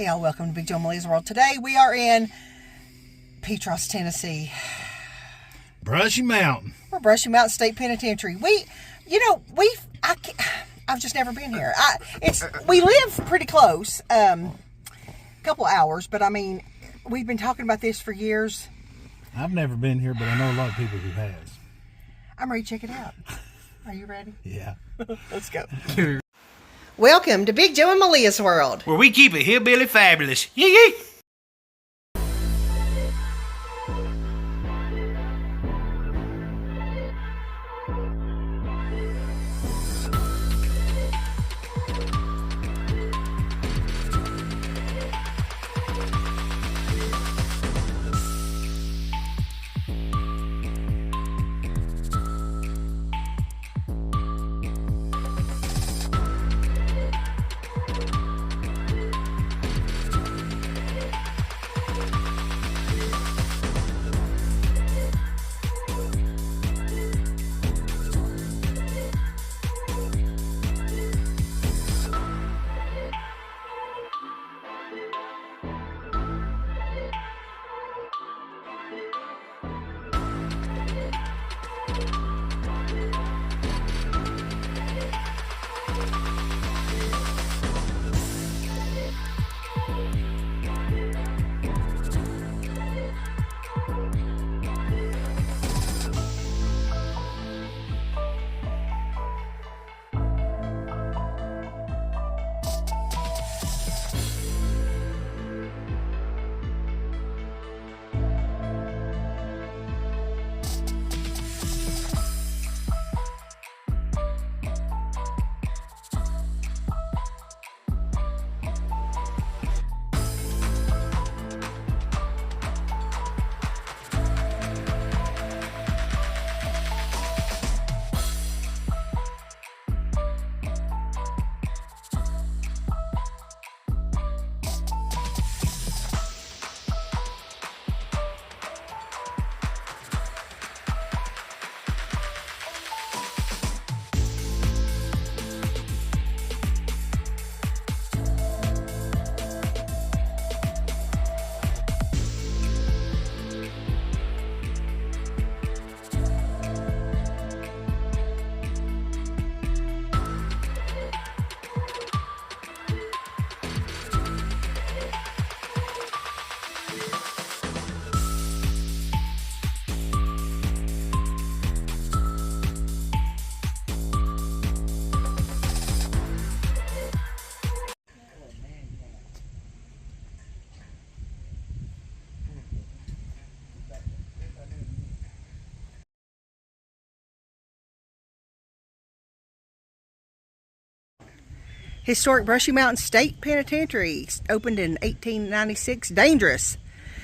Hey y'all, welcome to Big Joe Malia's World. Today we are in Petros, Tennessee. Brushy Mountain. We're Brushy Mountain State Penitentiary. I've just never been here. We live pretty close, couple hours, but I mean, we've been talking about this for years. I've never been here, but I know a lot of people who has. I'm ready to check it out. Are you ready? Yeah. Let's go. Welcome to Big Joe and Malia's World, where we keep it hillbilly fabulous. Yee yee! Historic Brushy Mountain State Penitentiary, opened in 1896. Dangerous.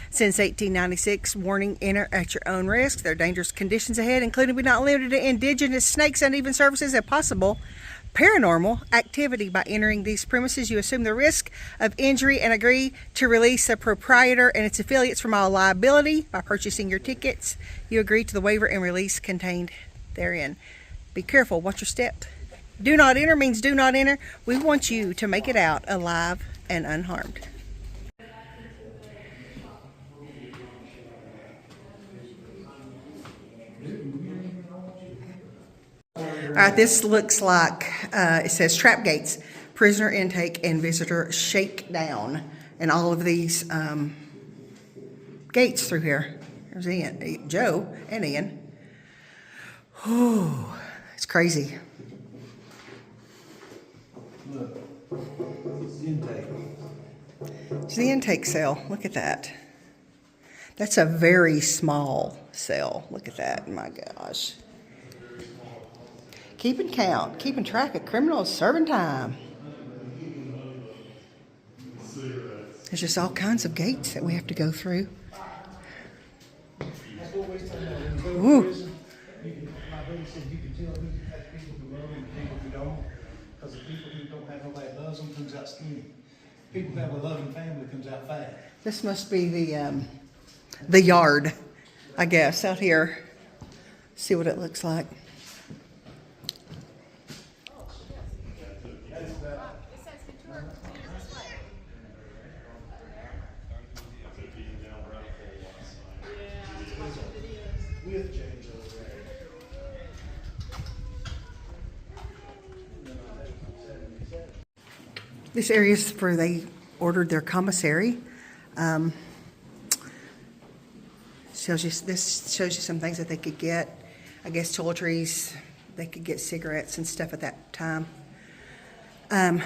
Since 1896, warning, enter at your own risk. There are dangerous conditions ahead, including but not limited to indigenous snakes, uneven surfaces, and possible paranormal activity. By entering these premises, you assume the risk of injury and agree to release the proprietor and its affiliates from all liability. By purchasing your tickets, you agree to the waiver and release contained therein. Be careful, watch your step. Do not enter means do not enter. We want you to make it out alive and unharmed. All right, this looks like, it says trap gates, prisoner intake, and visitor shakedown. And all of these gates through here. There's Ian, Joe and Ian. Oh, it's crazy. Look, it's the intake. It's the intake cell. Look at that. That's a very small cell. Look at that. My gosh. Keeping count, keeping track of criminals serving time. There's just all kinds of gates that we have to go through. Ooh. My buddy said you can tell who has people who love them and people who don't. Because the people who don't have nobody that loves them comes out skinny. People who have a loving family comes out fat. This must be the yard, I guess, out here. See what it looks like. This area is where they ordered their commissary. This shows you some things that they could get. I guess toiletries. They could get cigarettes and stuff at that time. A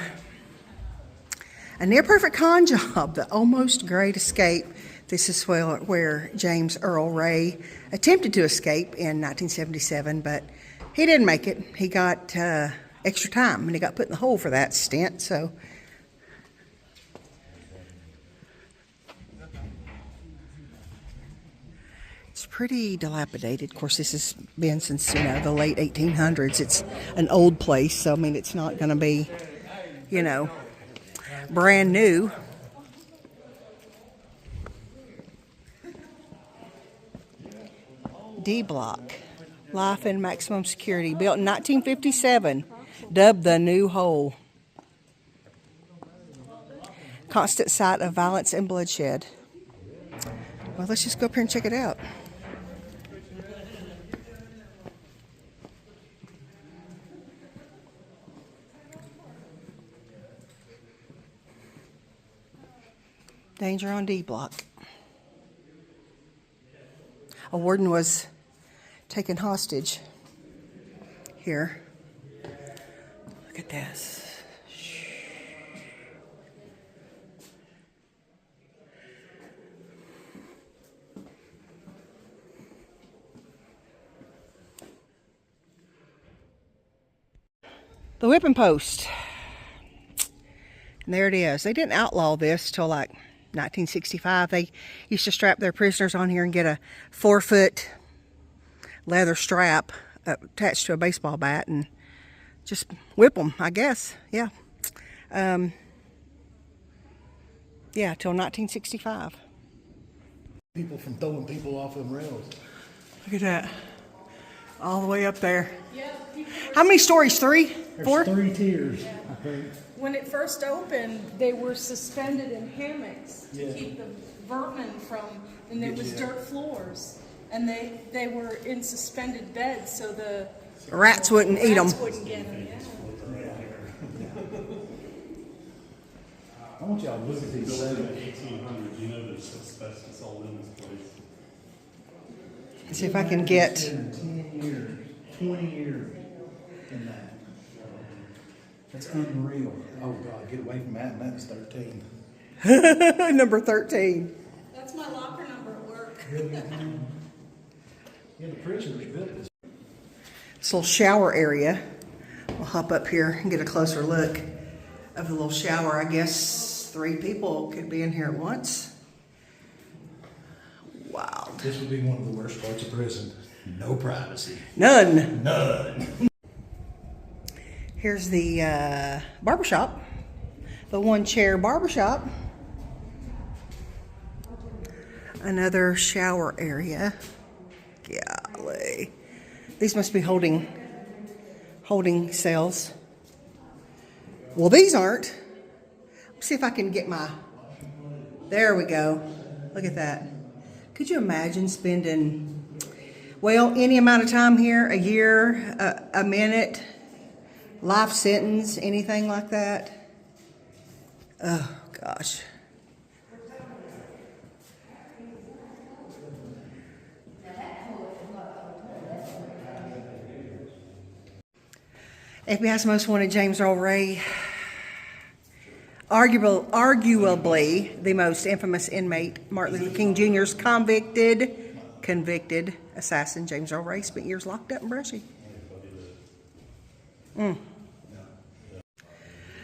near-perfect con job, the almost great escape. This is where James Earl Ray attempted to escape in 1977, but he didn't make it. He got extra time, and he got put in the hole for that stint. So, it's pretty dilapidated. Of course, this has been since, the late 1800s. It's an old place, so I mean, it's not going to be, brand new. D block, life in maximum security, built in 1957, dubbed the New Hole. Constant site of violence and bloodshed. Well, let's just go up here and check it out. Danger on D block. A warden was taken hostage here. Look at this. The whipping post. And there it is. They didn't outlaw this till like 1965. They used to strap their prisoners on here and get a 4-foot leather strap attached to a baseball bat and just whip them, I guess. Yeah. Yeah, till 1965. People from throwing people off them rails. Look at that. All the way up there. How many stories? 3? 4? There's 3 tiers, I think. When it first opened, they were suspended in hammocks to Yeah. keep the vermin from, and there was dirt floors. And they were in suspended beds so the Rats wouldn't eat them. rats wouldn't get them. Yeah. I want y'all to look at these Built in settings. the 1800s, you know there's asbestos all in this place. See if I can get 10 years, 20 years in that. That's unreal. Oh God, get away from that. That's 13. number 13. That's my locker number at work. Yeah, the prisoners built this. This little shower area. We'll hop up here and get a closer look of the little shower. I guess 3 people could be in here at once. Wow. This would be one of the worst parts of prison. No privacy. None. None. Here's the barbershop. The 1-chair barbershop. Another shower area. Golly. These must be holding cells. Well, these aren't. Let's see if I can get my... There we go. Look at that. Could you imagine spending, well, any amount of time here, a year, a minute, life sentence, anything like that? Oh, gosh. FBI's most wanted James Earl Ray, arguably the most infamous inmate, Martin Luther King Jr.'s convicted assassin, James Earl Ray, spent years locked up in Brushy.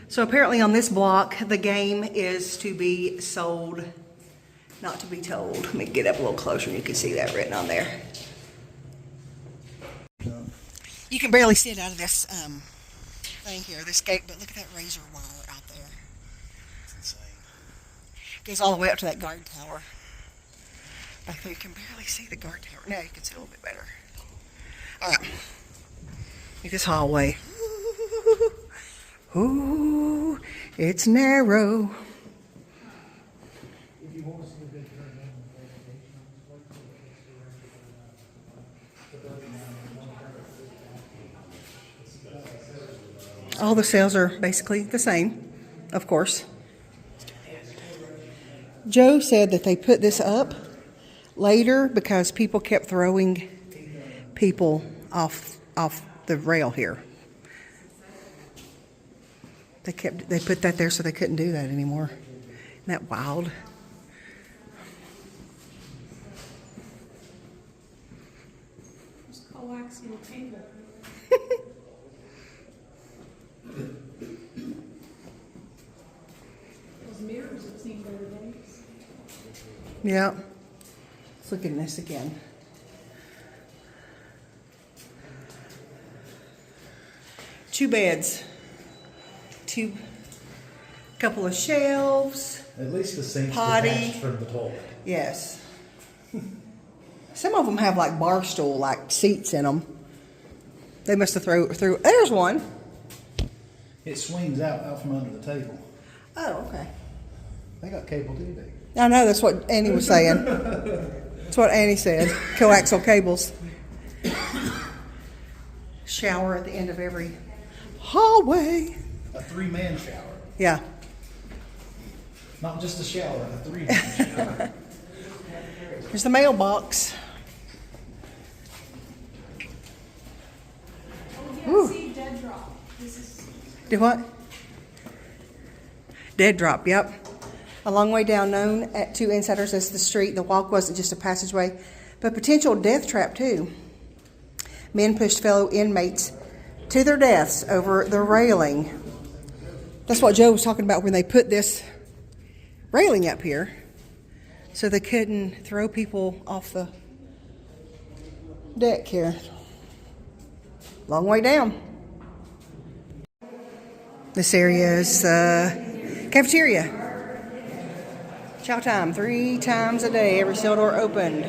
So apparently on this block, the game is to be sold, not to be told. Let me get up a little closer and you can see that written on there. You can barely see it out of this thing here, this gate, but look at that razor wire out there. It's insane. It goes all the way up to that guard tower. Back there, you can barely see the guard tower. Now you can see a little bit better. All right. Look this hallway. Ooh, it's narrow. All the cells are basically the same. of course. Joe said that they put this up later because people kept throwing people off the rail here. They put that there so they couldn't do that anymore. Isn't that wild? There's coaxial cable. Those mirrors have seen better days. Yeah. Let's look at this again. Two beds. Couple of shelves. At least the sink's Potty. detached from the toilet. Yes. Some of them have like bar stool like seats in them. They must have threw. There's one. It swings out from under the table. Oh, okay. They got cable TV. I know, that's what Annie was saying. That's what Annie said. Coaxial cables. Shower at the end of every hallway. A 3-man shower. Yeah. Not just a shower, a 3-man shower. Here's the mailbox. Oh, yeah, see, dead drop. This is Do what? Dead drop, yep. A long way down, known to insiders as the street. The walk wasn't just a passageway, but potential death trap too. Men pushed fellow inmates to their deaths over the railing. That's what Joe was talking about when they put this railing up here, so they couldn't throw people off the deck here. Long way down. This area is cafeteria. Chow time, 3 times a day, every cell door opened.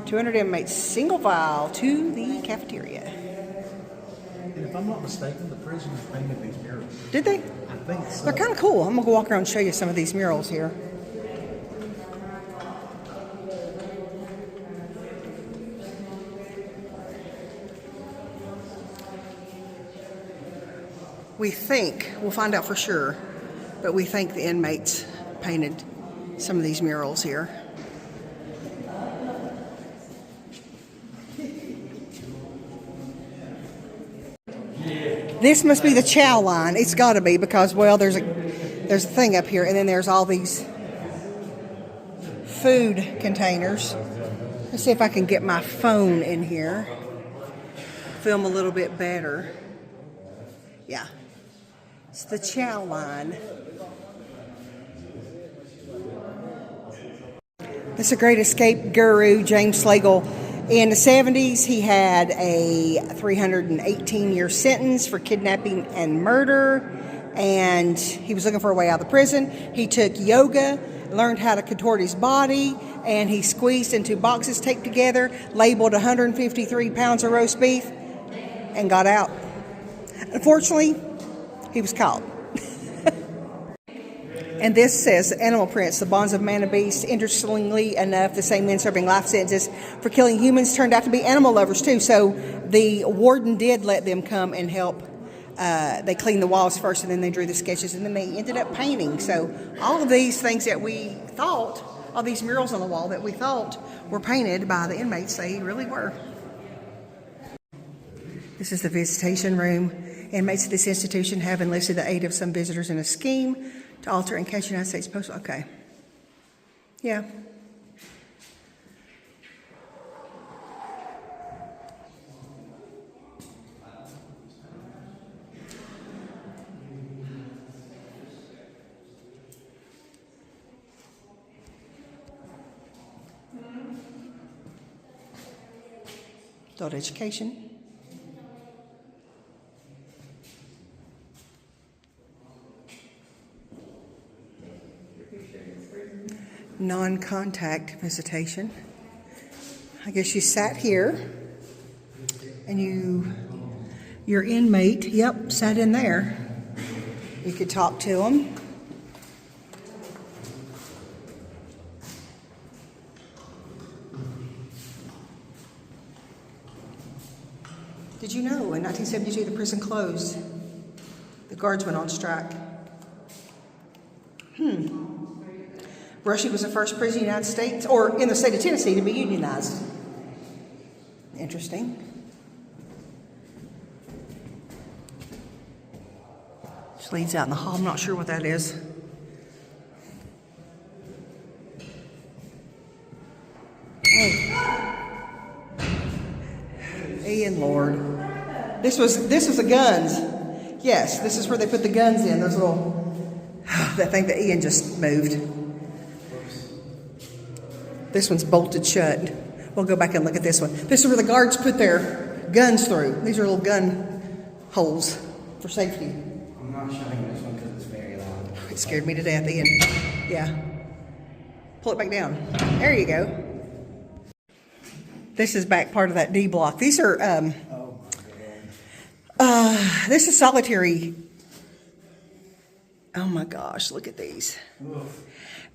200 inmates, single file to the cafeteria. And if I'm not mistaken, the prisoners painted these murals. Did they? I think so. They're kind of cool. I'm going to go walk around and show you some of these murals here. We think, we'll find out for sure, but we think the inmates painted some of these murals here. This must be the chow line. It's got to be because, well, there's a thing up here, and then there's all these food containers. Let's see if I can get my phone in here. Film a little bit better. Yeah. It's the chow line. This is a great escape guru, James Slagle. In the 70s, he had a 318-year sentence for kidnapping and murder, and he was looking for a way out of the prison. He took yoga, learned how to contort his body, and he squeezed into boxes taped together, labeled 153 pounds of roast beef, and got out. Unfortunately, he was caught. And this says, animal prints, the bonds of man and beast. Interestingly enough, the same men serving life sentences for killing humans turned out to be animal lovers too. So the warden did let them come and help. They cleaned the walls first, and then they drew the sketches, and then they ended up painting. So all of these things that we thought, all these murals on the wall that we thought were painted by the inmates, they really were. This is the visitation room. Inmates of this institution have enlisted the aid of some visitors in a scheme to alter and catch United States Postal. Okay. Yeah. Adult education. Non-contact visitation. I guess you sat here and your inmate, yep, sat in there. You could talk to them. Did you know in 1972 the prison closed? The guards went on strike. Brushy was the first prison in the United States, or in the state of Tennessee, to be unionized. Interesting. Which leads out in the hall. I'm not sure what that is. Ian Lord. This was the guns. Yes, this is where they put the guns in. Those little, that thing that Ian just moved. This one's bolted shut. We'll go back and look at this one. This is where the guards put their guns through. These are little gun holes for safety. I'm not showing this one because it's very loud. It scared me to death, Ian. Yeah. Pull it back down. There you go. This is back part of that D block. These are, this is solitary. Oh my gosh, look at these. Oof.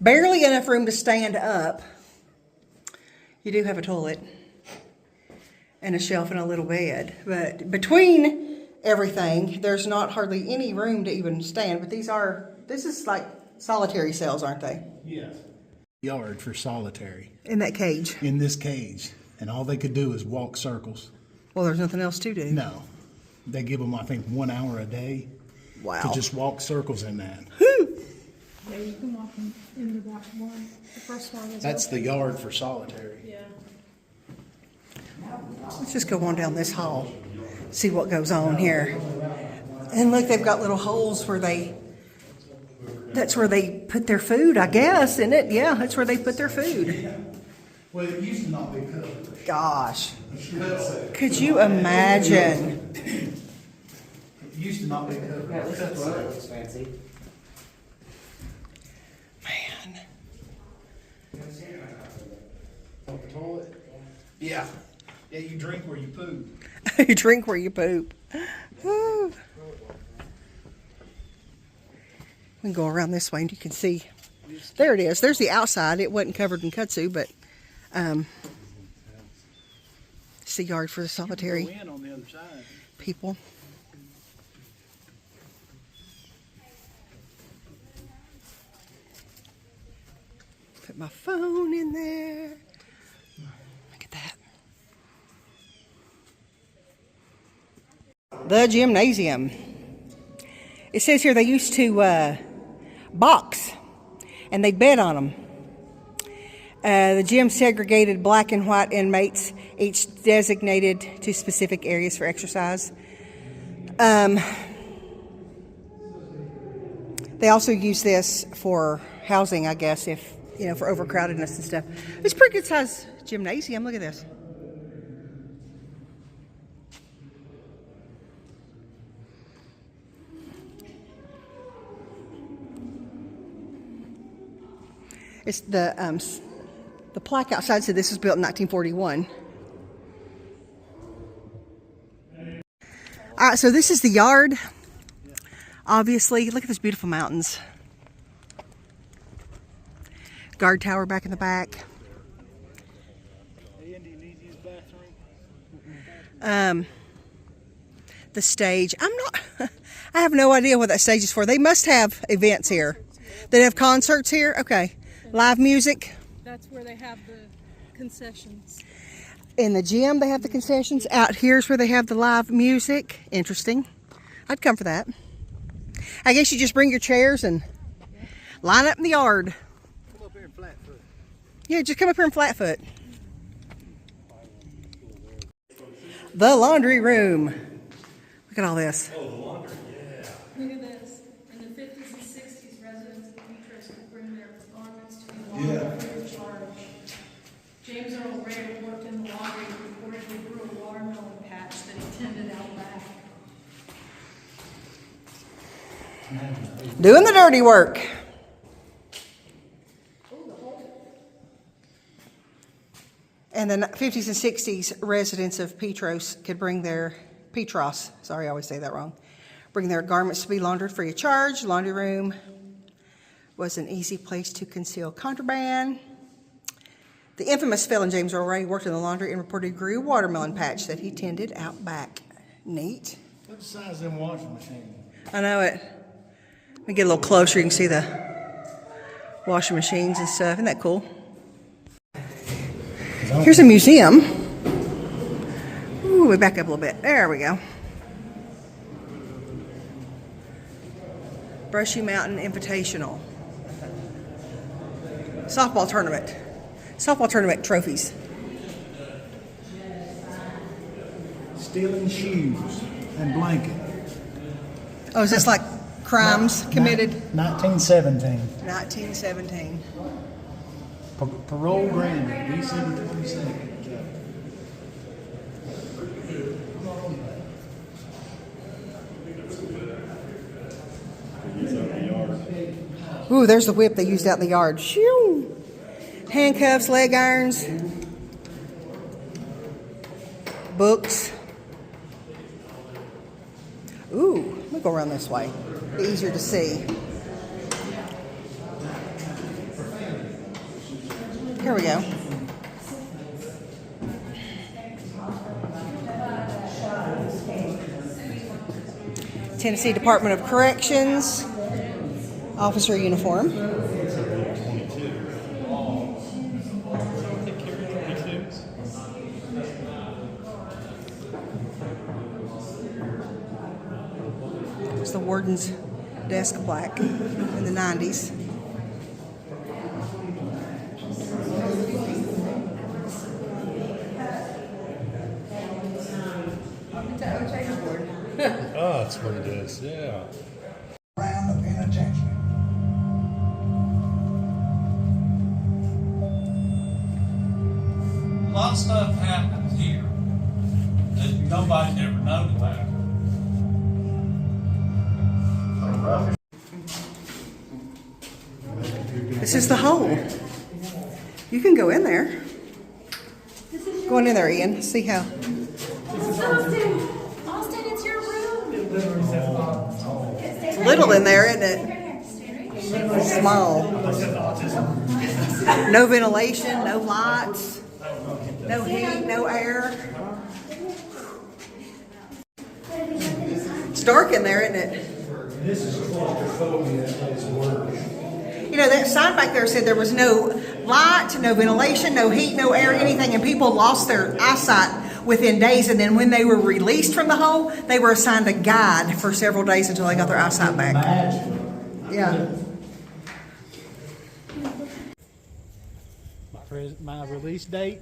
Barely enough room to stand up. You do have a toilet and a shelf and a little bed. But between everything, there's not hardly any room to even stand. But this is like solitary cells, aren't they? Yes. Yard for solitary In that cage. in this cage. And all they could do is walk circles. Well, there's nothing else to do. No. They give them, I think, 1 hour a day Wow. to just walk circles in that. Yeah, you can walk into that one. The first one is That's the yard for solitary. Yeah. Let's just go on down this hall, see what goes on here. And look, they've got little holes where that's where they put their food, I guess, isn't it? Yeah, that's where they put their food. Well, it used to not be covered. Gosh. Could you imagine? It used to not be covered. Yeah, at least the toilet looks fancy. Man. The toilet? Yeah. Yeah, you drink where you poop. You drink where you poop. Woo. We can go around this way and you can see. There it is. There's the outside. It wasn't covered in kudzu, but it's the yard for the solitary Go in on the other side. people. Put my phone in there. Look at that. The gymnasium. It says here they used to box and they bet on them. The gym segregated black and white inmates, each designated to specific areas for exercise. They also use this for housing, I guess, if for overcrowdedness and stuff. It's a pretty good size gymnasium. Look at this. It's the plaque outside said this was built in 1941. All right, so this is the yard. Obviously, look at those beautiful mountains. Guard tower back in the back. The stage. I have no idea what that stage is for. They must have events here. They have concerts here. Okay, live music. That's where they have the concessions. In the gym, they have the concessions. Out here's where they have the live music. Interesting. I'd come for that. I guess you just bring your chairs and line up in the yard. Come up here in Flatfoot. Yeah, just come up here in Flatfoot. The laundry room. Look at all this. Oh, the laundry, yeah. Look at this. In the 50s and 60s, residents of Petros could bring their garments to be laundered free of charge. James Earl Ray worked in the laundry and reportedly grew a watermelon patch that he tended out back. Doing the dirty work. And the 50s and 60s, residents of Petros could bring their, sorry, I always say that wrong, bring their garments to be laundered free of charge. Laundry room was an easy place to conceal contraband. The infamous felon James Earl Ray worked in the laundry and reported grew a watermelon patch that he tended out back. Neat. Look the size of them washing machines. I know it. Let me get a little closer. You can see the Washing machines and stuff. Isn't that cool? Here's a museum. Ooh, we back up a little bit. There we go. Brushy Mountain Invitational. Softball tournament. Softball tournament trophies. Stealing shoes and blanket. Oh, is this like crimes committed? 1917. 1917. Parole granted, December 22nd. Ooh, there's the whip they used out in the yard. Shoo! Handcuffs, leg irons, books. Ooh, let me go around this way. Be easier to see. Here we go. Tennessee Department of Corrections. Officer uniform. There's the warden's desk plaque in the 90s. Oh, that's what it is, yeah. Around the penitentiary. A lot of stuff happens here that nobody's ever known about. This is the hole. You can go in there. Go on in there, Ian. See how. Austin, it's your room. It's little in there, isn't it? Small. No ventilation, no lights, no heat, no air. It's dark in there, isn't it? This is claustrophobia at its worst. You know, that sign back there said there was no light, no ventilation, no heat, no air, anything, and people lost their eyesight within days. And then when they were released from the hole, they were assigned a guide for several days until they got their eyesight back. Yeah. My release date,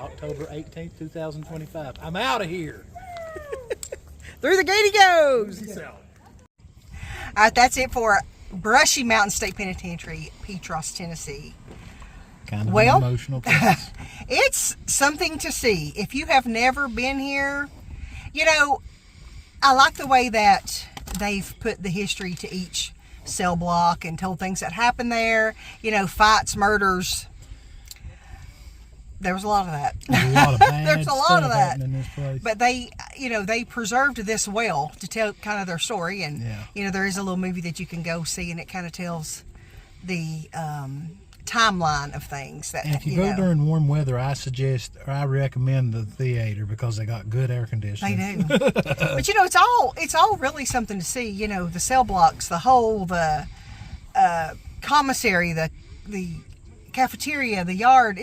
October 18th, 2025. I'm out of here. Through the gate he goes. All right, that's it for Brushy Mountain State Penitentiary, Petros, Tennessee. Kind of Well, an emotional place. It's something to see. If you have never been here, you know, I like the way that they've put the history to each cell block and told things that happened there. You know, fights, murders. There was a lot of that. There's a lot of bad There's a lot stuff of that. happening in this place. But they, you know, they preserved this well to tell kind of their story. And, you know, there is a little movie that you can go see, and it kind of tells the timeline of things. That, and if you go know, during warm weather, I recommend the theater because they got good air conditioning. They do. But, you know, it's all really something to see. You know, the cell blocks, the hole, the commissary, the cafeteria, the yard.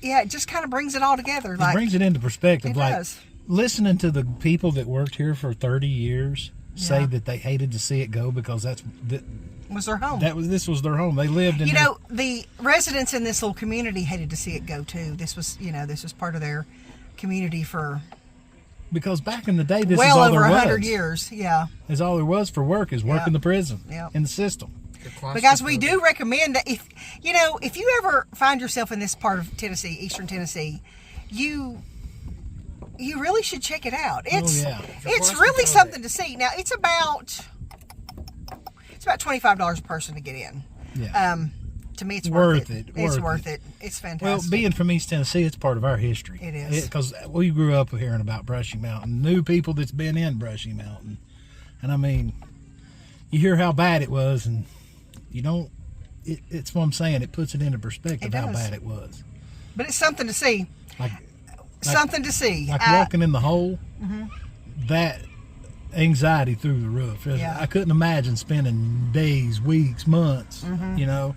It just kind of brings it all together. It Like, brings it into perspective. It like does. Listening to the people that worked here for 30 years say that they hated to see it go because was their home. This was their home. They lived in. You know, the residents in this little community hated to see it go too. This was part of their community for because back in the day, this well is all over there was. 100 years. Yeah, is all there was for work is work in the prison, Yeah. in the system. Because we do recommend that if you ever find yourself in this part of Tennessee, Eastern Tennessee, you really should check it out. It's really something to see. Now it's about $25 a person to get in. Yeah. To me, it's worth it. It's worth it. It's fantastic. Well, being from East Tennessee, it's part of our history. It is. Because we grew up hearing about Brushy Mountain, knew people that's been in Brushy Mountain. And I mean, you hear how bad it was, and you don't, it's what I'm saying, it puts it into perspective how bad it was. But it's something to see. Like something to see. Like walking in the hole, that anxiety through the roof. Yeah. I couldn't imagine spending days, weeks, months. You know,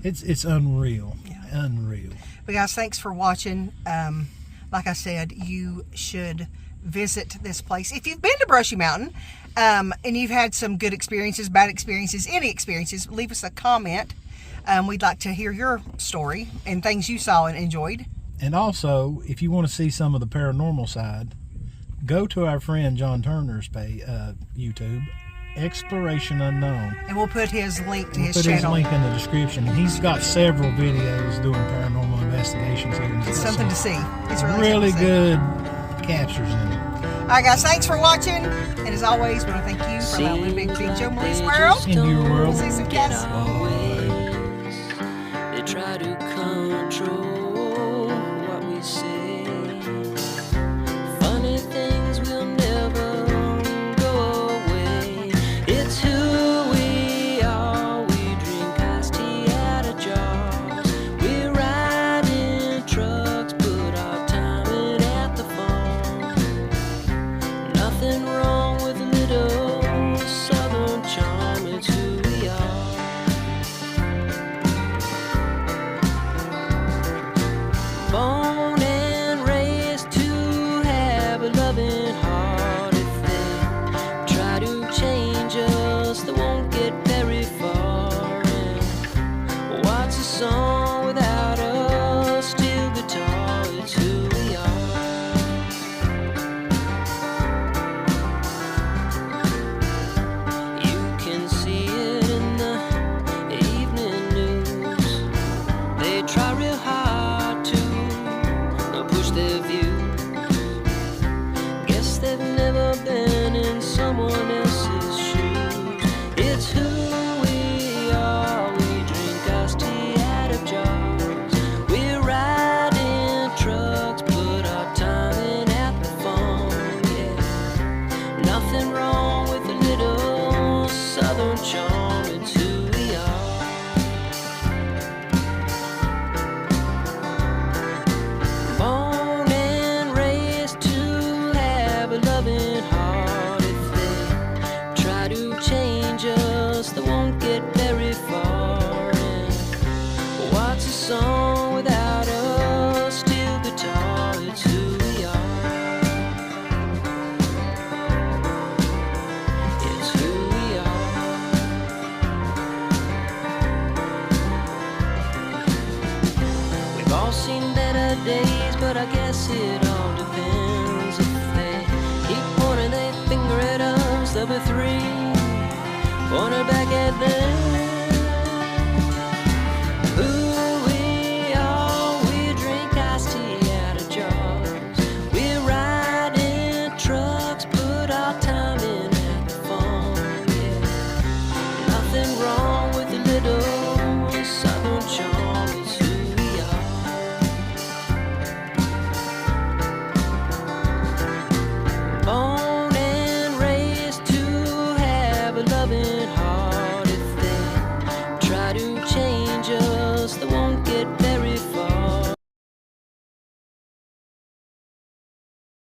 it's unreal, unreal. But guys, thanks for watching. Like I said, you should visit this place if you've been to Brushy Mountain, and you've had some good experiences, bad experiences, any experiences. Leave us a comment. We'd like to hear your story and things you saw and enjoyed. And also, if you want to see some of the paranormal side, go to our friend John Turner's YouTube, Exploration Unknown. And we'll put his link to We'll his put channel. his link in the description. And he's got several videos doing paranormal investigations here. And It's something to see. It's really something to see. good captures in it. All right, guys, thanks for watching. And as always, we want to thank you for allowing Big Joe Marie's World. In your world. See you soon, guys. They try to control what we say. Funny things will never go away. It's who we are. We drink iced tea out of jars. We ride in trucks, put our time in at the farm. Nothing wrong with a little southern charm. It's who we are. Born and raised to have a loving heart. If they try to change us, they won't get very far. And what's a song without a steel guitar? It's who we are. You can see it in the evening news. They try real hard to push their views. Guess they've never been in someone else's shoes. It's who we are. We drink iced tea out of jars. We ride in trucks, put our time in at the farm. Yeah, nothing wrong with a little southern charm. It's who we are. Born and raised to have a loving heart. If they try to change us, they won't get very far. And what's a song without a steel guitar? It's who we are. It's who we are. We've all seen better days, but I guess it all depends. If they keep pointing their finger at us, there'll be three pointed back